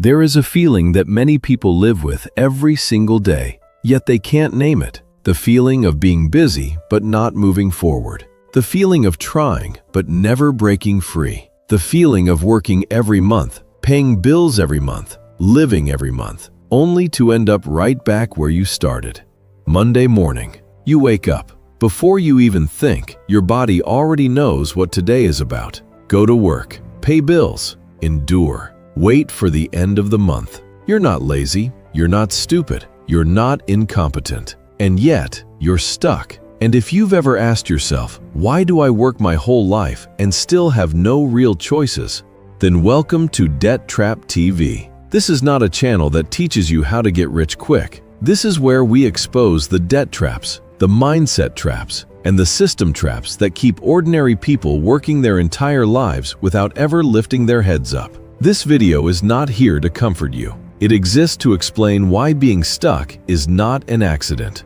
There is a feeling that many people live with every single day, yet they can't name it. The feeling of being busy but not moving forward. The feeling of trying but never breaking free. The feeling of working every month, paying bills every month, living every month, only to end up right back where you started. Monday morning, you wake up. Before you even think, your body already knows what today is about. Go to work, pay bills, endure, wait for the end of the month. You're not lazy, you're not stupid, you're not incompetent, and yet you're stuck. And if you've ever asked yourself, why do I work my whole life and still have no real choices? Then welcome to Debt Trap TV. This is not a channel that teaches you how to get rich quick. This is where we expose the debt traps, the mindset traps, and the system traps that keep ordinary people working their entire lives without ever lifting their heads up. This video is not here to comfort you. It exists to explain why being stuck is not an accident.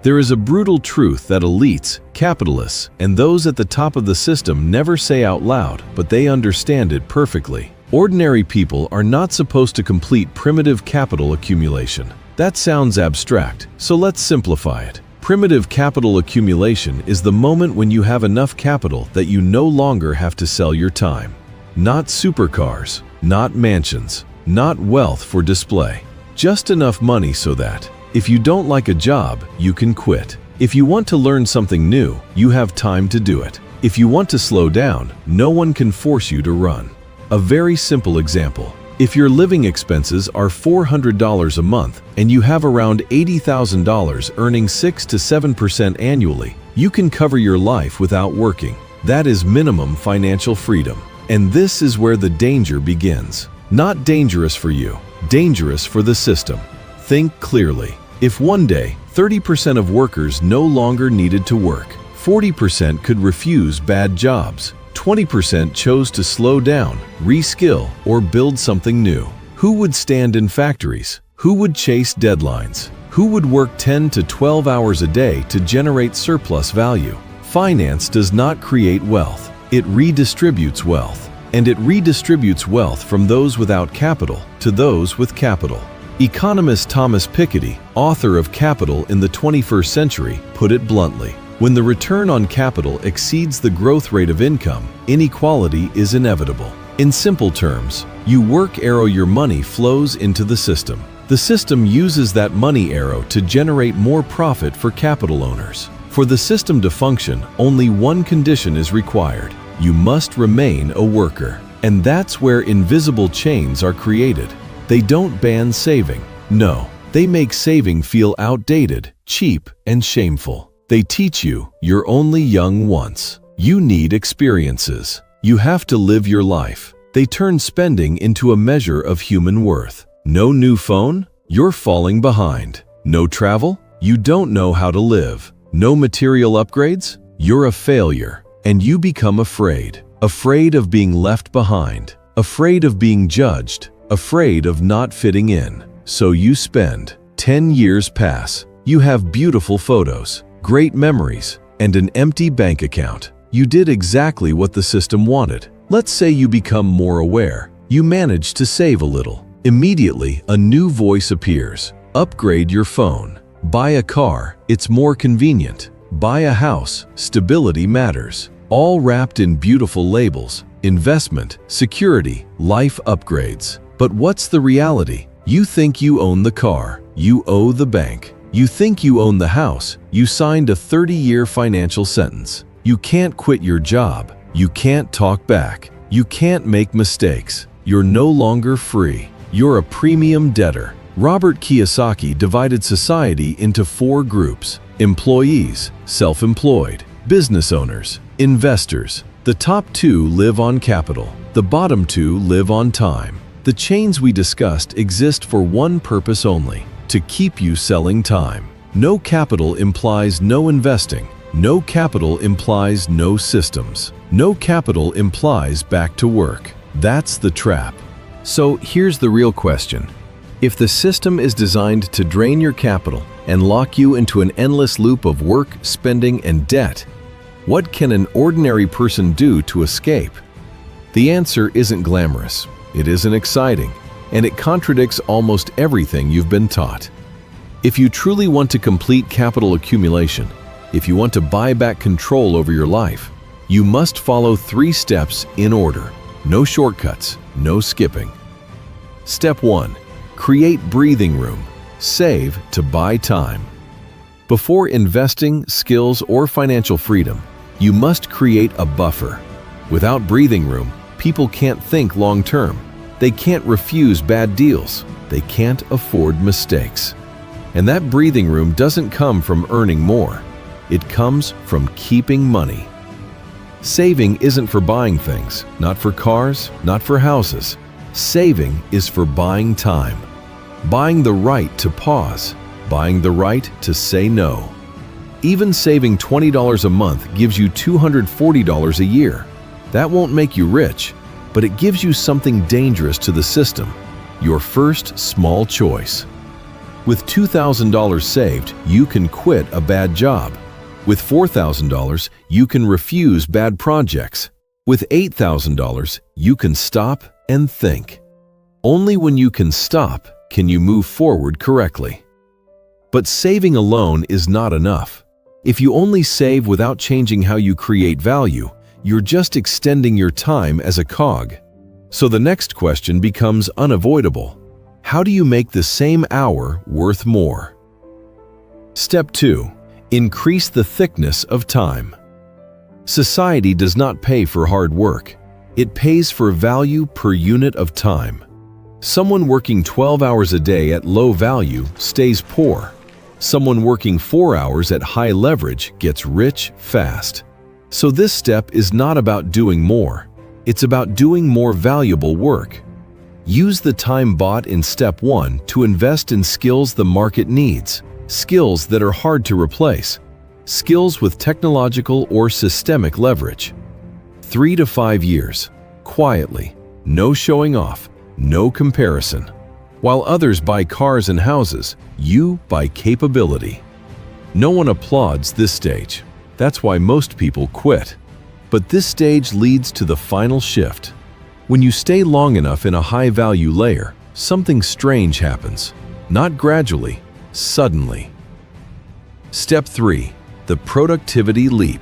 There is a brutal truth that elites, capitalists, and those at the top of the system never say out loud, but they understand it perfectly. Ordinary people are not supposed to complete primitive capital accumulation. That sounds abstract, so let's simplify it. Primitive capital accumulation is the moment when you have enough capital that you no longer have to sell your time. Not supercars, not mansions, not wealth for display. Just enough money so that, if you don't like a job, you can quit. If you want to learn something new, you have time to do it. If you want to slow down, no one can force you to run. A very simple example. If your living expenses are $400 a month and you have around $80,000 earning 6 to 7% annually, you can cover your life without working. That is minimum financial freedom. And this is where the danger begins. Not dangerous for you, dangerous for the system. Think clearly. If one day, 30% of workers no longer needed to work, 40% could refuse bad jobs, 20% chose to slow down, reskill, or build something new. Who would stand in factories? Who would chase deadlines? Who would work 10 to 12 hours a day to generate surplus value? Finance does not create wealth. It redistributes wealth. And it redistributes wealth from those without capital to those with capital. Economist Thomas Piketty, author of Capital in the 21st Century, put it bluntly. When the return on capital exceeds the growth rate of income, inequality is inevitable. In simple terms, you work arrow your money flows into the system. The system uses that money arrow to generate more profit for capital owners. For the system to function, only one condition is required. You must remain a worker. And that's where invisible chains are created. They don't ban saving. No, they make saving feel outdated, cheap, and shameful. They teach you you're only young once. You need experiences. You have to live your life. They turn spending into a measure of human worth. No new phone? You're falling behind. No travel? You don't know how to live. No material upgrades? You're a failure. And you become afraid. Afraid of being left behind. Afraid of being judged. Afraid of not fitting in. So you spend. 10 years pass. You have beautiful photos, great memories, and an empty bank account. You did exactly what the system wanted. Let's say you become more aware. You manage to save a little. Immediately, a new voice appears. Upgrade your phone. Buy a car, it's more convenient. Buy a house, stability matters. All wrapped in beautiful labels. Investment, security, life upgrades. But what's the reality? You think you own the car. You owe the bank. You think you own the house. You signed a 30-year financial sentence. You can't quit your job. You can't talk back. You can't make mistakes. You're no longer free. You're a premium debtor. Robert Kiyosaki divided society into 4 groups: employees, self-employed, business owners, investors. The top 2 live on capital. The bottom 2 live on time. The chains we discussed exist for one purpose only: to keep you selling time. No capital implies no investing. No capital implies no systems. No capital implies back to work. That's the trap. So here's the real question. If the system is designed to drain your capital and lock you into an endless loop of work, spending, and debt, what can an ordinary person do to escape? The answer isn't glamorous. It isn't exciting. and it contradicts almost everything you've been taught. If you truly want to complete capital accumulation, if you want to buy back control over your life, you must follow 3 steps in order. No shortcuts, no skipping. Step 1. Create breathing room. Save to buy time. Before investing, skills, or financial freedom, you must create a buffer. Without breathing room, people can't think long-term. They can't refuse bad deals. They can't afford mistakes. And that breathing room doesn't come from earning more. It comes from keeping money. Saving isn't for buying things, not for cars, not for houses. Saving is for buying time. Buying the right to pause. Buying the right to say no. Even saving $20 a month gives you $240 a year. That won't make you rich, but it gives you something dangerous to the system. Your first small choice. With $2,000 saved, you can quit a bad job. With $4,000, you can refuse bad projects. With $8,000, you can stop and think. Only when you can stop can you move forward correctly. But saving alone is not enough. If you only save without changing how you create value, you're just extending your time as a cog. So the next question becomes unavoidable. How do you make the same hour worth more? Step 2. Increase the thickness of time. Society does not pay for hard work. It pays for value per unit of time. Someone working 12 hours a day at low value stays poor. Someone working 4 hours at high leverage gets rich fast. So this step is not about doing more. It's about doing more valuable work. Use the time bought in step 1 to invest in skills the market needs, skills that are hard to replace, skills with technological or systemic leverage. 3 to 5 years, quietly, no showing off, no comparison. While others buy cars and houses, you buy capability. No one applauds this stage. That's why most people quit. But this stage leads to the final shift. When you stay long enough in a high-value layer, something strange happens. Not gradually, suddenly. Step 3. The productivity leap.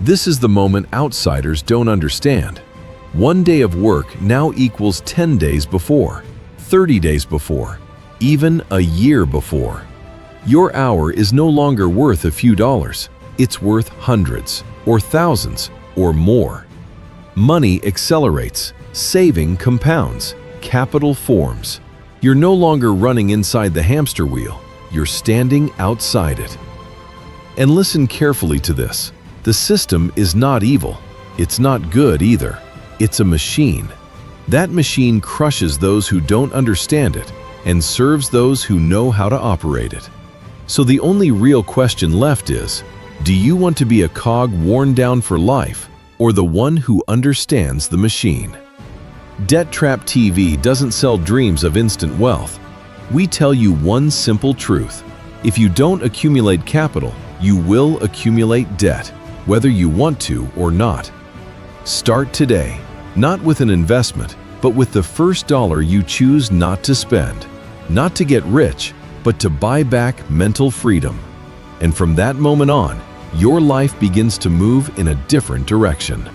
This is the moment outsiders don't understand. 1 day of work now equals 10 days before, 30 days before, even a year before. Your hour is no longer worth a few dollars. It's worth hundreds, or thousands, or more. Money accelerates, saving compounds, capital forms. You're no longer running inside the hamster wheel, you're standing outside it. And listen carefully to this. The system is not evil. It's not good either. It's a machine. That machine crushes those who don't understand it and serves those who know how to operate it. So the only real question left is, do you want to be a cog worn down for life, or the one who understands the machine? Debt Trap TV doesn't sell dreams of instant wealth. We tell you one simple truth. If you don't accumulate capital, you will accumulate debt, whether you want to or not. Start today, not with an investment, but with the first dollar you choose not to spend. Not to get rich, but to buy back mental freedom. And from that moment on, your life begins to move in a different direction.